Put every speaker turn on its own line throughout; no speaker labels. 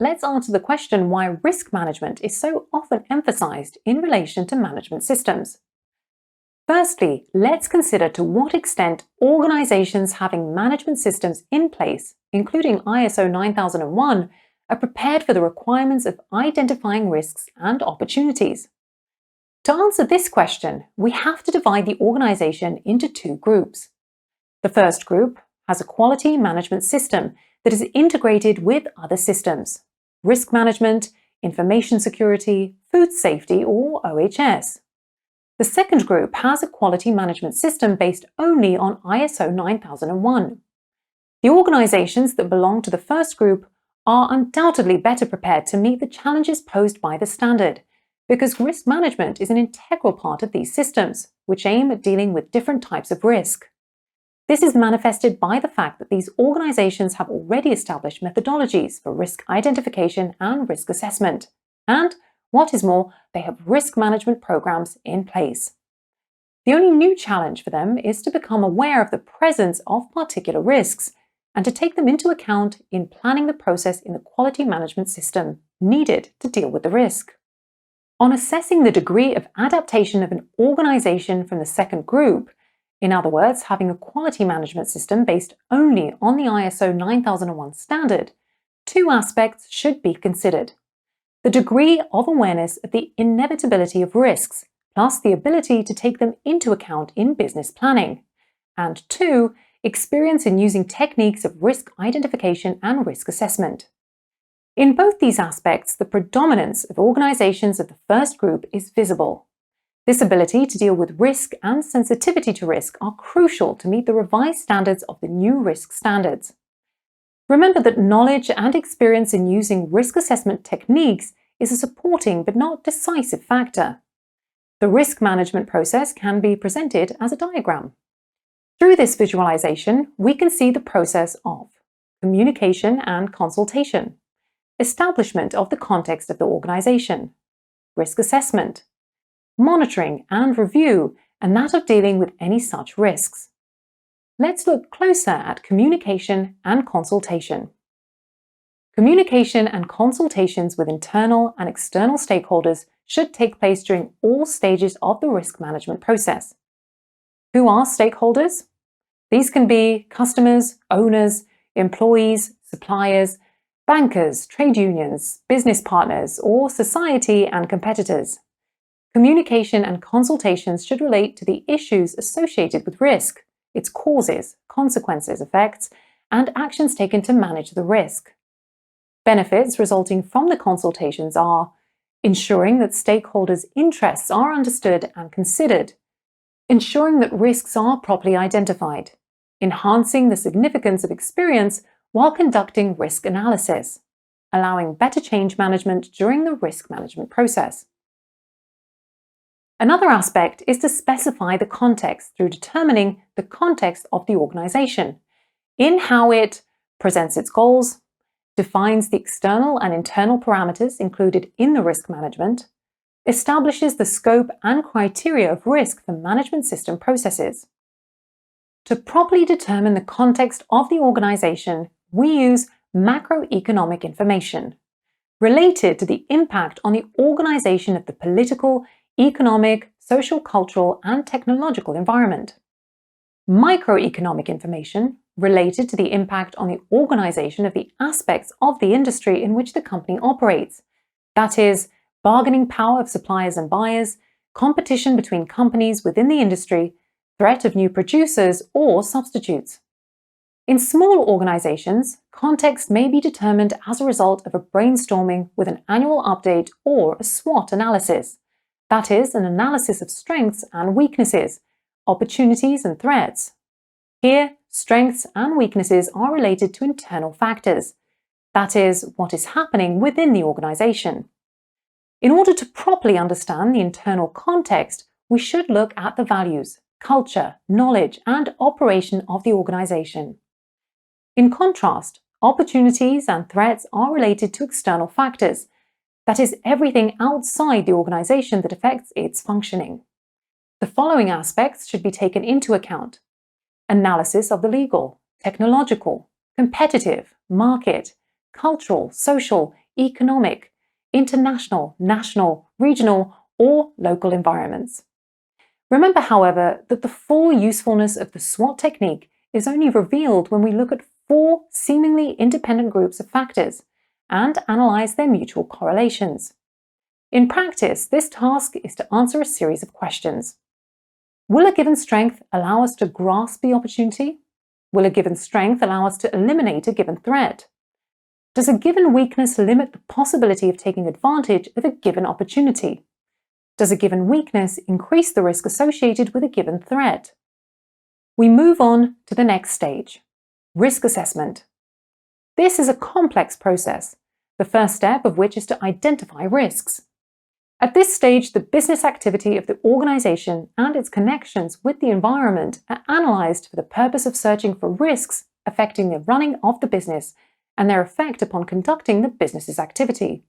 let's answer the question why risk management is so often emphasized in relation to management systems. Firstly, let's consider to what extent organizations having management systems in place, including ISO 9001, are prepared for the requirements of identifying risks and opportunities. To answer this question, we have to divide the organization into two groups. The first group has a quality management system that is integrated with other systems: risk management, information security, food safety, or OHS. The second group has a quality management system based only on ISO 9001. The organizations that belong to the first group are undoubtedly better prepared to meet the challenges posed by the standard, because risk management is an integral part of these systems, which aim at dealing with different types of risk. This is manifested by the fact that these organizations have already established methodologies for risk identification and risk assessment, and, what is more, they have risk management programs in place. The only new challenge for them is to become aware of the presence of particular risks and to take them into account in planning the process in the quality management system needed to deal with the risk. On assessing the degree of adaptation of an organization from the second group, in other words, having a quality management system based only on the ISO 9001 standard, two aspects should be considered: the degree of awareness of the inevitability of risks, plus the ability to take them into account in business planning, and two, experience in using techniques of risk identification and risk assessment. In both these aspects, the predominance of organizations of the first group is visible. This ability to deal with risk and sensitivity to risk are crucial to meet the revised standards of the new risk standards. Remember that knowledge and experience in using risk assessment techniques is a supporting but not decisive factor. The risk management process can be presented as a diagram. Through this visualization, we can see the process of communication and consultation, establishment of the context of the organization, risk assessment, monitoring and review, and that of dealing with any such risks. Let's look closer at communication and consultation. Communication and consultations with internal and external stakeholders should take place during all stages of the risk management process. Who are stakeholders? These can be customers, owners, employees, suppliers, bankers, trade unions, business partners, or society and competitors. Communication and consultations should relate to the issues associated with risk, its causes, consequences, effects, and actions taken to manage the risk. Benefits resulting from the consultations are ensuring that stakeholders' interests are understood and considered, ensuring that risks are properly identified, enhancing the significance of experience while conducting risk analysis, allowing better change management during the risk management process. Another aspect is to specify the context through determining the context of the organization, in how it presents its goals, defines the external and internal parameters included in the risk management, establishes the scope and criteria of risk for management system processes. To properly determine the context of the organization, we use macroeconomic information related to the impact on the organization of the political, economic, social, cultural, and technological environment. Microeconomic information related to the impact on the organization of the aspects of the industry in which the company operates, that is, bargaining power of suppliers and buyers, competition between companies within the industry, threat of new producers or substitutes. In small organizations, context may be determined as a result of a brainstorming with an annual update or a SWOT analysis, that is, an analysis of strengths and weaknesses, opportunities and threats. Here, strengths and weaknesses are related to internal factors, that is, what is happening within the organization. In order to properly understand the internal context, we should look at the values, culture, knowledge, and operation of the organization. In contrast, opportunities and threats are related to external factors, that is, everything outside the organization that affects its functioning. The following aspects should be taken into account: analysis of the legal, technological, competitive, market, cultural, social, economic, international, national, regional, or local environments. Remember, however, that the full usefulness of the SWOT technique is only revealed when we look at 4 seemingly independent groups of factors and analyze their mutual correlations. In practice, this task is to answer a series of questions. Will a given strength allow us to grasp the opportunity? Will a given strength allow us to eliminate a given threat? Does a given weakness limit the possibility of taking advantage of a given opportunity? Does a given weakness increase the risk associated with a given threat? We move on to the next stage, risk assessment. This is a complex process, the first step of which is to identify risks. At this stage, the business activity of the organization and its connections with the environment are analyzed for the purpose of searching for risks affecting the running of the business and their effect upon conducting the business's activity.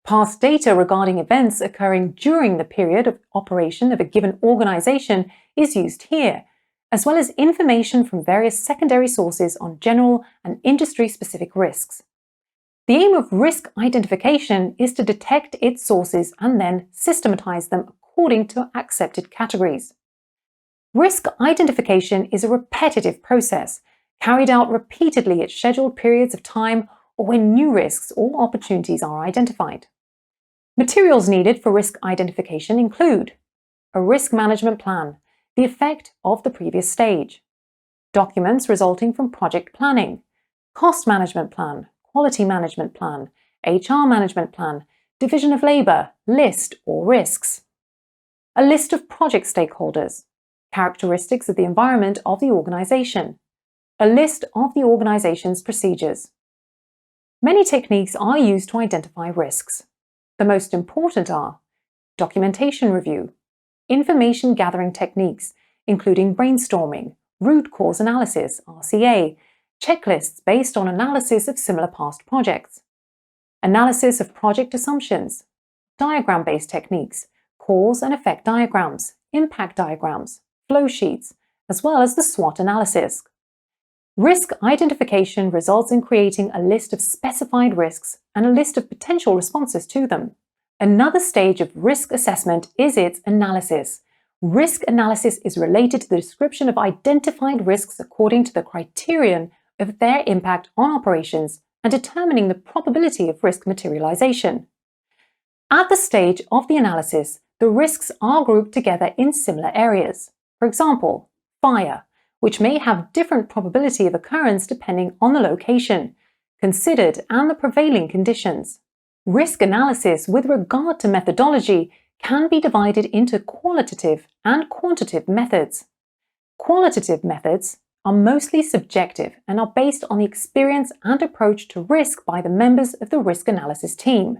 Past data regarding events occurring during the period of operation of a given organization is used here, as well as information from various secondary sources on general and industry-specific risks. The aim of risk identification is to detect its sources and then systematize them according to accepted categories. Risk identification is a repetitive process, carried out repeatedly at scheduled periods of time or when new risks or opportunities are identified. Materials needed for risk identification include a risk management plan, the effect of the previous stage, documents resulting from project planning, cost management plan, quality management plan, HR management plan, division of labor, list or risks, a list of project stakeholders, characteristics of the environment of the organization, a list of the organization's procedures. Many techniques are used to identify risks. The most important are documentation review, information gathering techniques, including brainstorming, root cause analysis, RCA, checklists based on analysis of similar past projects, analysis of project assumptions, diagram-based techniques, cause and effect diagrams, impact diagrams, flow sheets, as well as the SWOT analysis. Risk identification results in creating a list of specified risks and a list of potential responses to them. Another stage of risk assessment is its analysis. Risk analysis is related to the description of identified risks according to the criterion of their impact on operations and determining the probability of risk materialization. At the stage of the analysis, the risks are grouped together in similar areas. For example, fire, which may have different probability of occurrence depending on the location considered and the prevailing conditions. Risk analysis with regard to methodology can be divided into qualitative and quantitative methods. Qualitative methods are mostly subjective and are based on the experience and approach to risk by the members of the risk analysis team.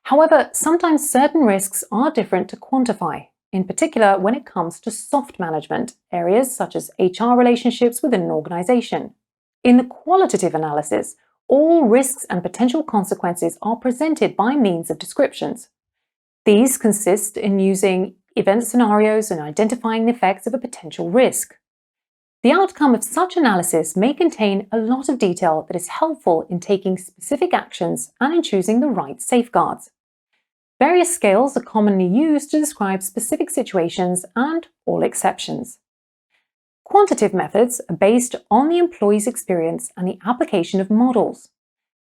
However, sometimes certain risks are different to quantify, in particular when it comes to soft management, areas such as HR relationships within an organization. In the qualitative analysis, all risks and potential consequences are presented by means of descriptions. These consist in using event scenarios and identifying the effects of a potential risk. The outcome of such analysis may contain a lot of detail that is helpful in taking specific actions and in choosing the right safeguards. Various scales are commonly used to describe specific situations and all exceptions. Quantitative methods are based on the employee's experience and the application of models.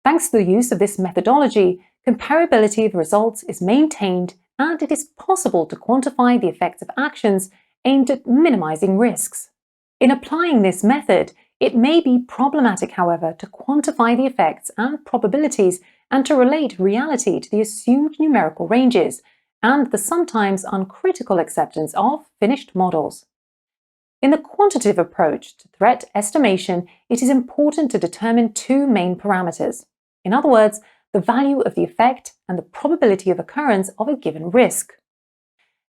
Thanks to the use of this methodology, comparability of results is maintained and it is possible to quantify the effects of actions aimed at minimizing risks. In applying this method, it may be problematic, however, to quantify the effects and probabilities and to relate reality to the assumed numerical ranges and the sometimes uncritical acceptance of finished models. In the quantitative approach to threat estimation, it is important to determine 2 main parameters. In other words, the value of the effect and the probability of occurrence of a given risk.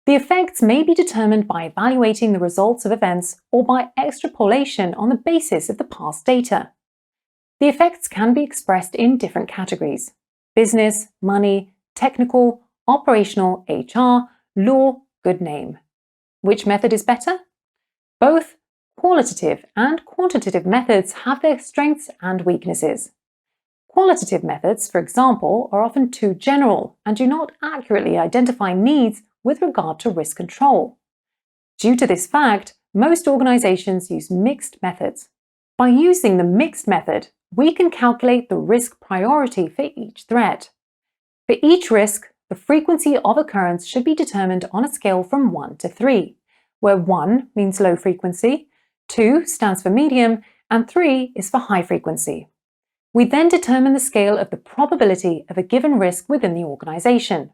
The effects may be determined by evaluating the results of events or by extrapolation on the basis of the past data. The effects can be expressed in different categories: business, money, technical, operational, HR, law, good name. Which method is better? Both qualitative and quantitative methods have their strengths and weaknesses. Qualitative methods, for example, are often too general and do not accurately identify needs with regard to risk control. Due to this fact, most organizations use mixed methods. By using the mixed method, we can calculate the risk priority for each threat. For each risk, the frequency of occurrence should be determined on a scale from 1 to 3, where 1 means low frequency, 2 stands for medium, and 3 is for high frequency. We then determine the scale of the probability of a given risk within the organization.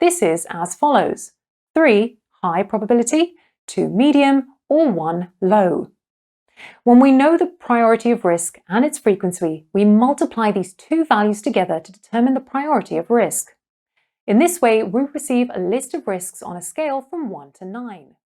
This is as follows: 3 high probability, 2 medium, or 1 low. When we know the priority of risk and its frequency, we multiply these two values together to determine the priority of risk. In this way, we receive a list of risks on a scale from 1 to 9.